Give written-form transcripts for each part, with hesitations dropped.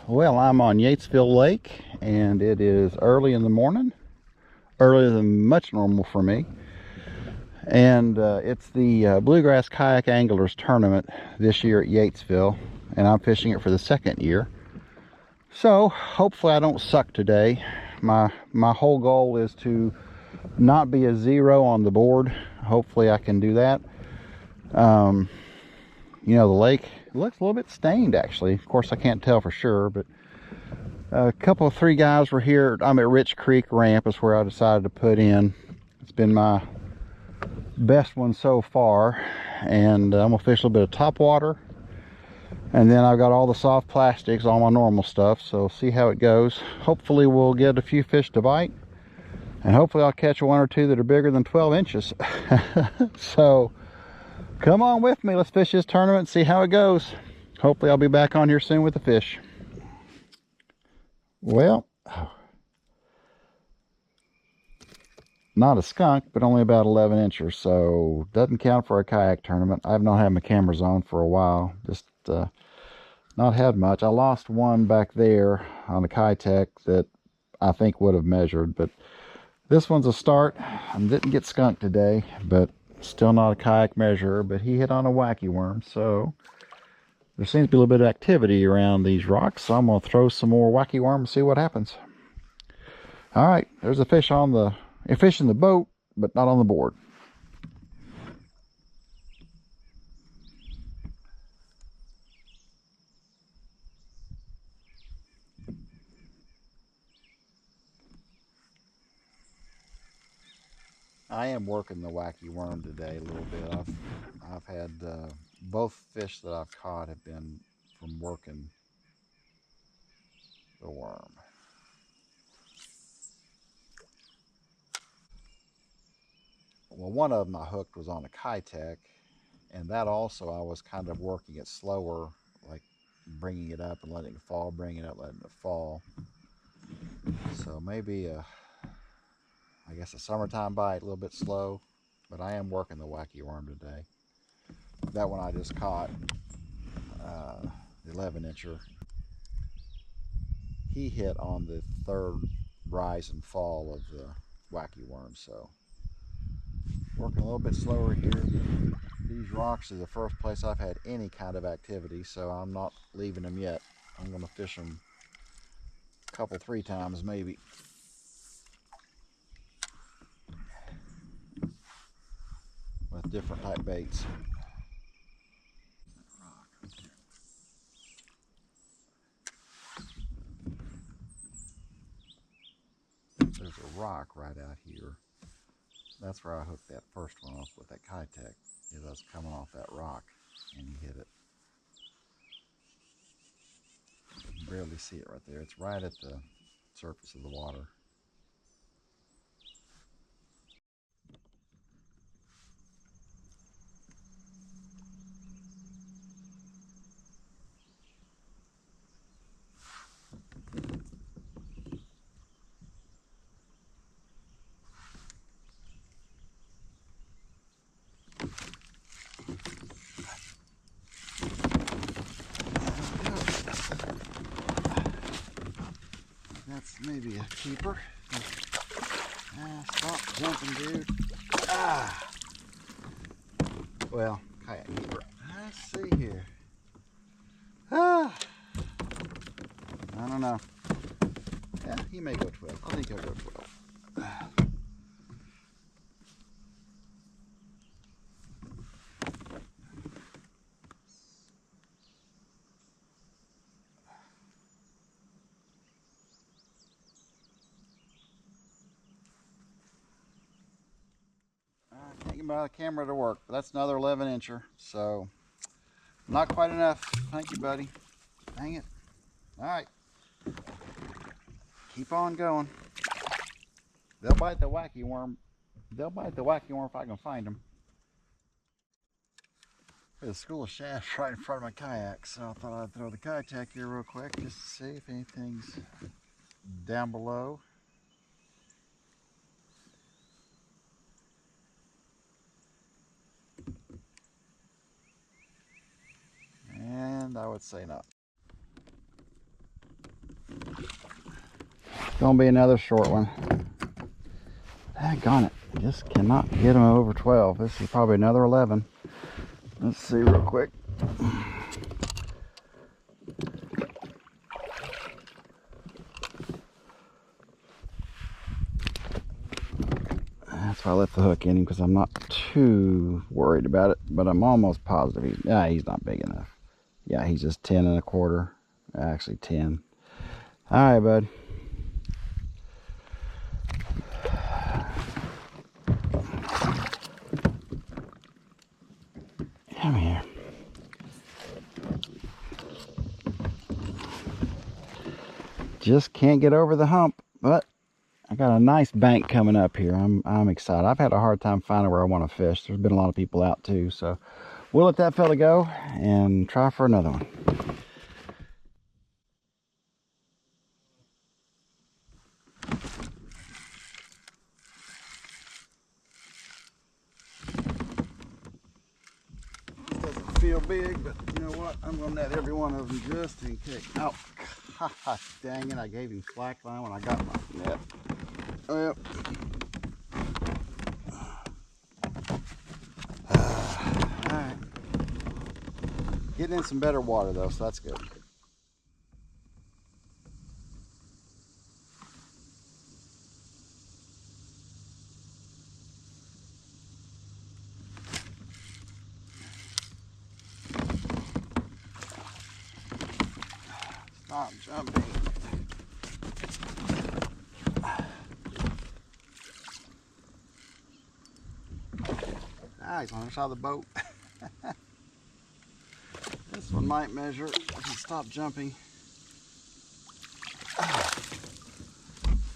Well, I'm on Yatesville Lake, and it is early in the morning, earlier than much normal for me. And it's the Bluegrass Kayak Anglers Tournament this year at Yatesville, and I'm fishing it for the second year. So hopefully I don't suck today. My whole goal is to not be a zero on the board. Hopefully I can do that. You know, the lake looks a little bit stained, actually. Of course, I can't tell for sure, but three guys were here. I'm at Rich Creek Ramp is where I decided to put in. It's been my best one so far, and I'm gonna fish a little bit of top water, and then I've got all the soft plastics, all my normal stuff, so see how it goes. Hopefully we'll get a few fish to bite, and hopefully I'll catch one or two that are bigger than 12 inches. So come on with me, let's fish this tournament and see how it goes. Hopefully I'll be back on here soon with the fish. Well, not a skunk, but only about 11 inches, so doesn't count for a kayak tournament. I've not had my cameras on for a while, just not had much. I lost one back there on a Kitech that I think would have measured, but this one's a start. I didn't get skunked today, but still not a kayak measurer, but he hit on a wacky worm, so there seems to be a little bit of activity around these rocks, so I'm going to throw some more wacky worm and see what happens. All right, there's a fish on the fish in the boat, but not on the board. I am working the wacky worm today a little bit. I've had both fish that I've caught have been from working the worm. Well, one of them I hooked was on a Kitech, and that also I was kind of working it slower, like bringing it up and letting it fall, bringing it up, letting it fall. So maybe I guess a summertime bite, a little bit slow, but I am working the wacky worm today. That one I just caught, the 11 incher, he hit on the third rise and fall of the wacky worm, so working a little bit slower here. These rocks are the first place I've had any kind of activity, so I'm not leaving them yet. I'm going to fish them a couple, 3 times maybe. With different type baits. There's a rock right out here. That's where I hooked that first one off with that Kitech. It was coming off that rock, and he hit it. You can barely see it right there. It's right at the surface of the water. That's maybe a keeper. Stop jumping, dude. Well, kayak keeper. Let's see here. I don't know. Yeah, he may go 12. I think he'll go 12. I can't get my camera to work, but that's another 11 incher, so not quite enough. Thank you, buddy. Dang it. All right. Keep on going. They'll bite the wacky worm. They'll bite the wacky worm if I can find them. There's a school of shafts right in front of my kayak, so I thought I'd throw the Kitech here real quick just to see if anything's down below. And I would say not. gonna be another short one. Daggone it. Just cannot get them over 12. This is probably another 11. Let's see real quick. That's why I let the hook in him, because I'm not too worried about it, but I'm almost positive he's not big enough. Yeah, he's just 10 1/4. Actually 10. All right, bud. Come here. Just can't get over the hump, but I got a nice bank coming up here. I'm excited. I've had a hard time finding where I want to fish. There's been a lot of people out too, so we'll let that fella go and try for another one. Doesn't feel big, but you know what? I'm gonna net every one of them just in case. Oh, God dang it! I gave him slack line when I got my net. Well. Alright. Getting in some better water though, so that's good. Stop jumping. Ah, he's on the side of the boat. This one might measure if you stop jumping.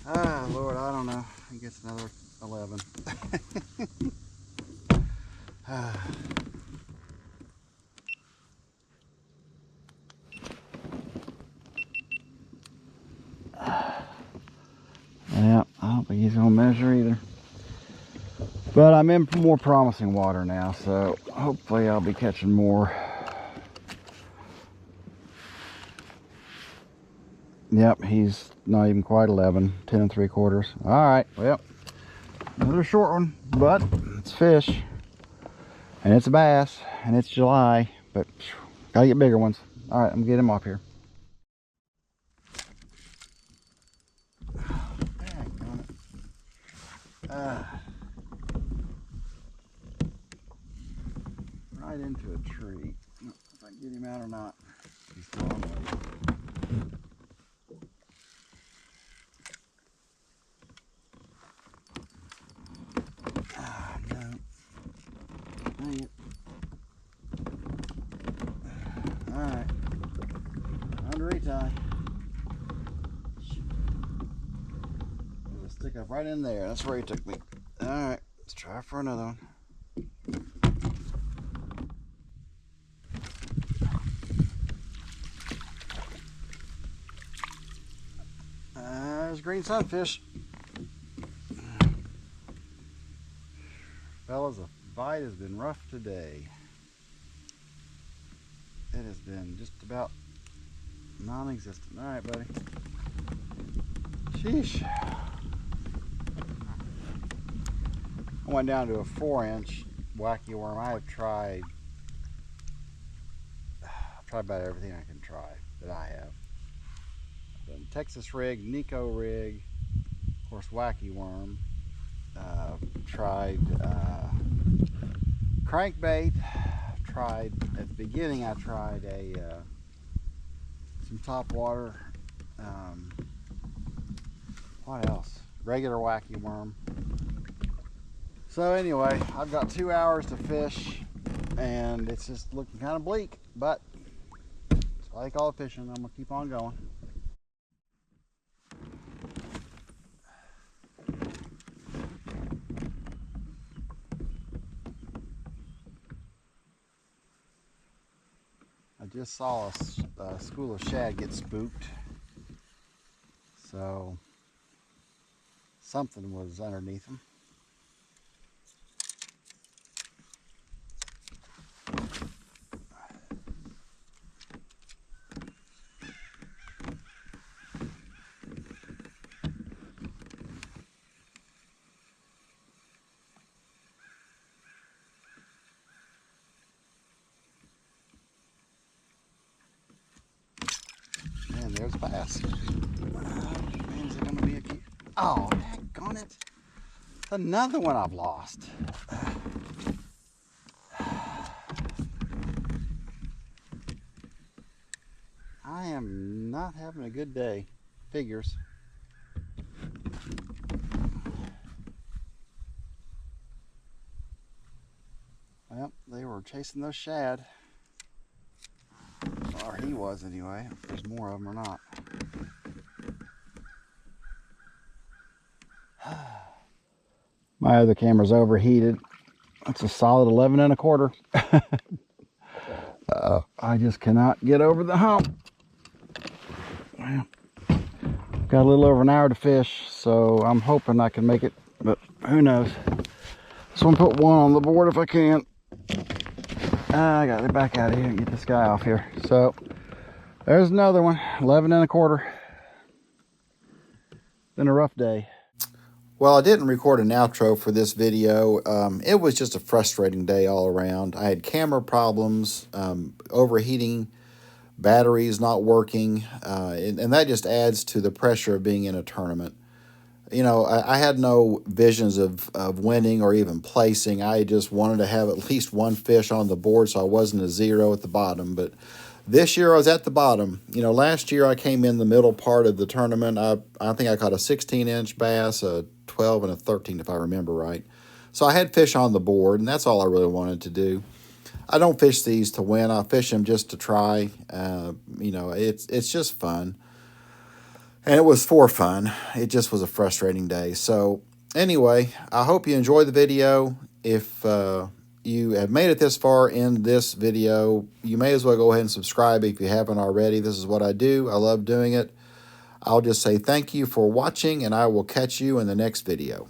Ah, Lord, I don't know. He gets another 11. Yeah, I don't think he's gonna measure either. But I'm in more promising water now, so hopefully I'll be catching more. Yep, he's not even quite 11, 10 3/4. All right, well, another short one, but it's fish, and it's a bass, and it's July, but gotta get bigger ones. All right, I'm getting him off here. Right into a tree. If I can get him out or not. He's still on the way. Ah, no. Dang it. Alright. Under retie. There's a stick up right in there. That's where he took me. Alright. Let's try for another one. There's green sunfish. Fellas, the bite has been rough today. It has been just about non-existent. All right, buddy. Sheesh. I went down to a 4-inch wacky worm. I've tried about everything I can try that I have. I've done Texas rig, Nico rig, of course wacky worm. Tried crankbait. Tried at the beginning. I tried some top water. What else? Regular wacky worm. So anyway, I've got 2 hours to fish, and it's just looking kind of bleak. But it's what I call it fishing. I'm gonna keep on going. I just saw a school of shad get spooked, so something was underneath them. goes bass. Means they're gonna be a few. Oh, daggone it. Another one I've lost. I am not having a good day. Figures. Well, they were chasing those shad. Or he was anyway. If there's more of them or not. My other camera's overheated. It's a solid 11 1/4. I just cannot get over the hump. Well, got a little over an hour to fish, so I'm hoping I can make it, but who knows. So I'm gonna put one on the board if I can. I gotta back out of here and get this guy off here. So there's another one, 11 1/4. Been a rough day. Well, I didn't record an outro for this video. It was just a frustrating day all around. I had camera problems, overheating, batteries not working, and that just adds to the pressure of being in a tournament. You know, I had no visions of winning or even placing. I just wanted to have at least one fish on the board so I wasn't a zero at the bottom. But this year I was at the bottom. You know, last year I came in the middle part of the tournament. I think I caught a 16-inch bass, a 12 and a 13 if I remember right. So I had fish on the board, and that's all I really wanted to do. I don't fish these to win. I fish them just to try. You know, it's just fun. And it was for fun. It just was a frustrating day. So anyway, I hope you enjoyed the video. If you have made it this far in this video, you may as well go ahead and subscribe if you haven't already. This is what I do. I love doing it. I'll just say thank you for watching, and I will catch you in the next video.